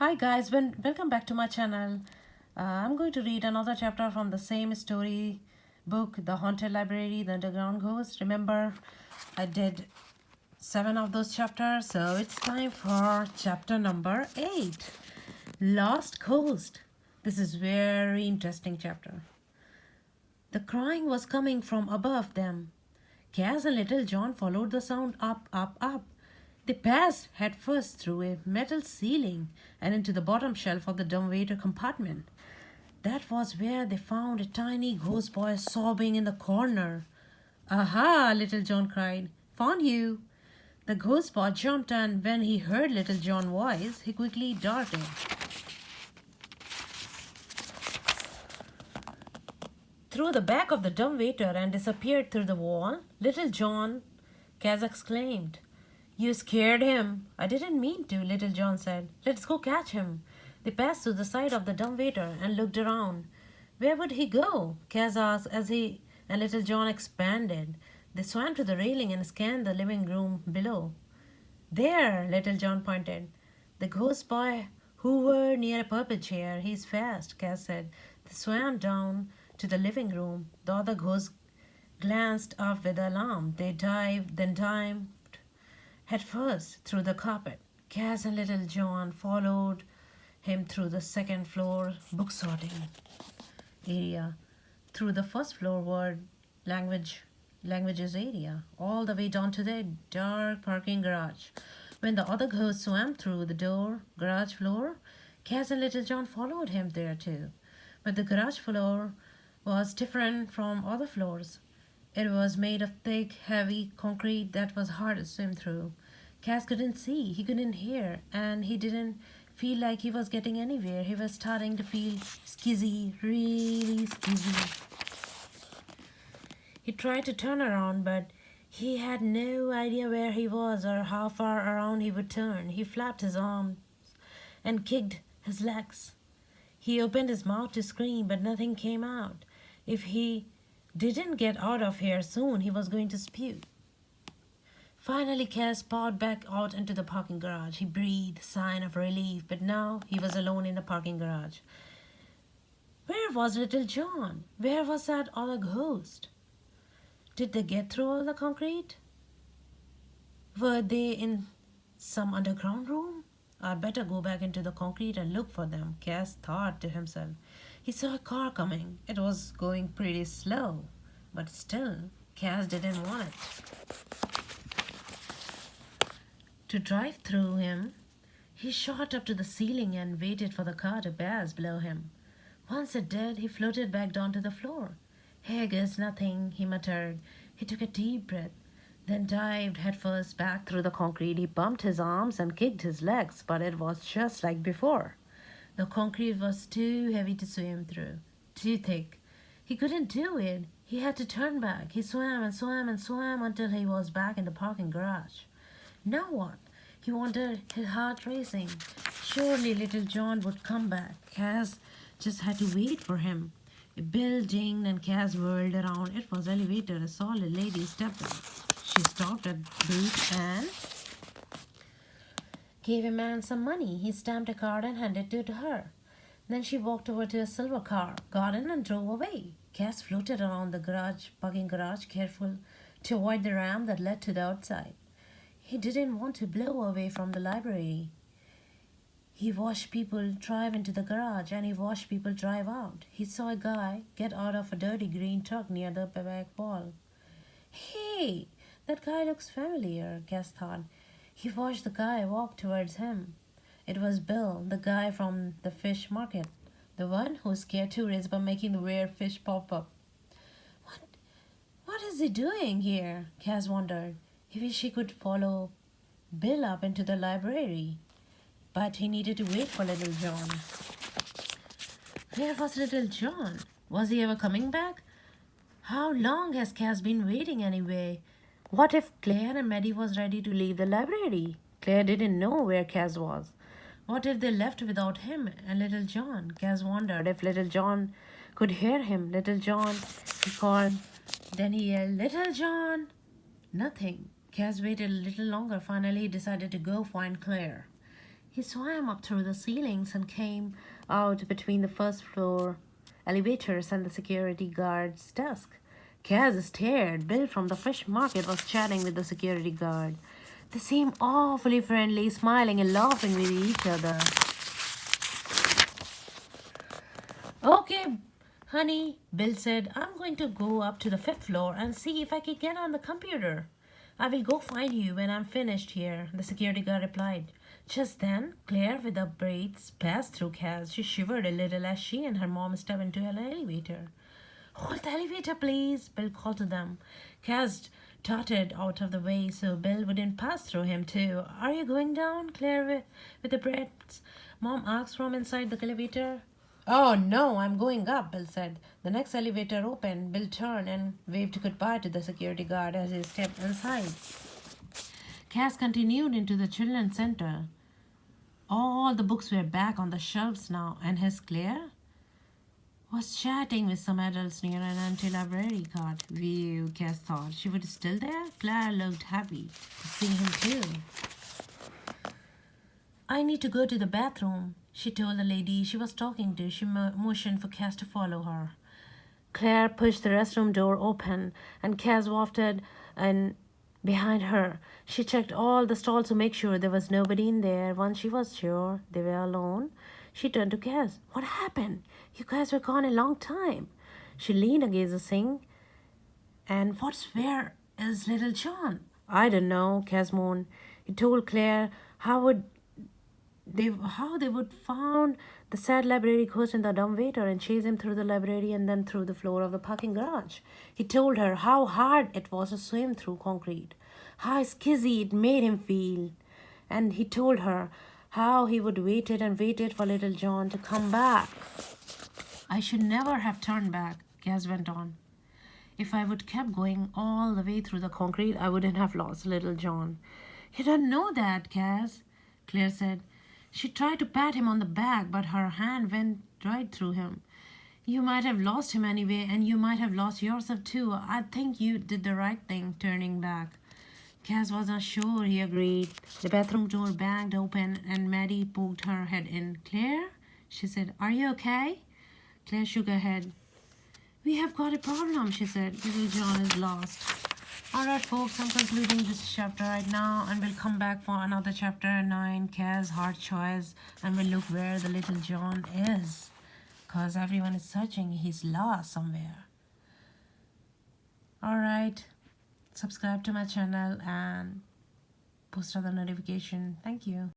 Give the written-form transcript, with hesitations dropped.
Hi guys, welcome back to my channel. I'm going to read another chapter from the same story book, The Haunted Library, The Underground Ghost. Remember, I did 7 of those chapters, so it's time for chapter number 8, Lost Coast. This is very interesting chapter. The crying was coming from above them. Cass and Little John followed the sound up, up, up. They passed headfirst through a metal ceiling and into the bottom shelf of the dumbwaiter compartment. That was where they found a tiny ghost boy sobbing in the corner. Aha! Little John cried. Found you! The ghost boy jumped, and when he heard Little John's voice, he quickly darted through the back of the dumbwaiter and disappeared through the wall. Little John, Kaz exclaimed. You scared him. I didn't mean to, Little John said. Let's go catch him. They passed to the side of the dumbwaiter and looked around. Where would he go? Kaz asked as he and Little John expanded. They swam to the railing and scanned the living room below. There, Little John pointed. The ghost boy hovered near a purple chair. He's fast, Kaz said. They swam down to the living room. The other ghosts glanced up with alarm. They dived headfirst through the carpet. Cass and Little John followed him through the second floor book sorting area, through the first floor word languages area, all the way down to the dark parking garage. When the other ghost swam through the garage floor, Cass and Little John followed him there too. But the garage floor was different from other floors. It was made of thick, heavy concrete that was hard to swim through. Cass couldn't see, he couldn't hear, and he didn't feel like he was getting anywhere. He was starting to feel skizzy, really skizzy. He tried to turn around, but he had no idea where he was or how far around he would turn. He flapped his arms and kicked his legs. He opened his mouth to scream, but nothing came out. If he didn't get out of here soon, he was going to spew. Finally, Cass pawed back out into the parking garage. He breathed a sign of relief, but now he was alone in the parking garage. Where was Little John? Where was that other ghost? Did they get through all the concrete? Were they in some underground room? I'd better go back into the concrete and look for them, Cass thought to himself. He saw a car coming. It was going pretty slow, but still, Cass didn't want it to drive through him. He shot up to the ceiling and waited for the car to pass below him. Once it did, he floated back down to the floor. Here goes nothing, he muttered. He took a deep breath, then dived headfirst back through the concrete. He bumped his arms and kicked his legs, but it was just like before. The concrete was too heavy to swim through, too thick. He couldn't do it. He had to turn back. He swam and swam and swam until he was back in the parking garage. Now what? He wondered, his heart racing. Surely Little John would come back. Cass just had to wait for him. A bell dinged and Cass whirled around. It was elevator. A solid lady stepped in. She stopped at booth and gave a man some money. He stamped a card and handed it to her. Then she walked over to a silver car, got in and drove away. Cass floated around the parking garage, careful to avoid the ramp that led to the outside. He didn't want to blow away from the library. He watched people drive into the garage and he watched people drive out. He saw a guy get out of a dirty green truck near the back wall. Hey, that guy looks familiar, Cass thought. He watched the guy walk towards him. It was Bill, the guy from the fish market, the one who scared tourists by making the weird fish pop up. What is he doing here? Cass wondered. He wished he could follow Bill up into the library, but he needed to wait for Little John. Where was Little John? Was he ever coming back? How long has Cass been waiting anyway? What if Claire and Maddie was ready to leave the library? Claire didn't know where Cass was. What if they left without him and Little John? Cass wondered if Little John could hear him. Little John, he called. Then he yelled, Little John! Nothing. Cass waited a little longer. Finally, he decided to go find Claire. He swam up through the ceilings and came out between the first floor elevators and the security guard's desk. Kaz stared. Bill from the fish market was chatting with the security guard. They seemed awfully friendly, smiling and laughing with each other. Okay, honey, Bill said, I'm going to go up to the fifth floor and see if I can get on the computer. I will go find you when I'm finished here, the security guard replied. Just then, Claire with the braids passed through Kaz. She shivered a little as she and her mom stepped into an elevator. Hold the elevator, please, Bill called to them. Kaz darted out of the way so Bill wouldn't pass through him, too. Are you going down, Claire with the braids? Mom asked from inside the elevator. Oh no, I'm going up, Bill said. The next elevator opened. Bill turned and waved goodbye to the security guard as he stepped inside. Cass continued into the children's center. All the books were back on the shelves now, and his Claire was chatting with some adults near an anti-library card. Phew, Cass thought. She was still there? Claire looked happy to see him too. I need to go to the bathroom, she told the lady she was talking to. She motioned for Cass to follow her. Claire pushed the restroom door open, and Cass wafted in behind her. She checked all the stalls to make sure there was nobody in there. Once she was sure they were alone, she turned to Cass. What happened? You guys were gone a long time. She leaned against the sink. And where is little John? I don't know, Cass moaned. He told Claire how they would found the sad library ghost in the dumbwaiter and chase him through the library and then through the floor of the parking garage. He told her how hard it was to swim through concrete, how skizzy it made him feel. And he told her how he would waited and waited for little John to come back. I should never have turned back, Cass went on. If I would kept going all the way through the concrete, I wouldn't have lost little John. You don't know that, Cass, Claire said. She tried to pat him on the back, but her hand went right through him. You might have lost him anyway, and you might have lost yourself too. I think you did the right thing, turning back. Cass was not sure, he agreed. The bathroom door banged open, and Maddie poked her head in. Claire? She said, Are you okay? Claire shook her head. We have got a problem, she said. Little John is lost. Alright folks, I'm concluding this chapter right now, and we'll come back for another chapter 9, Cass' Hard Choice, and we'll look where the little John is, because everyone is searching. He's lost somewhere. Alright, subscribe to my channel and post on the notification. Thank you.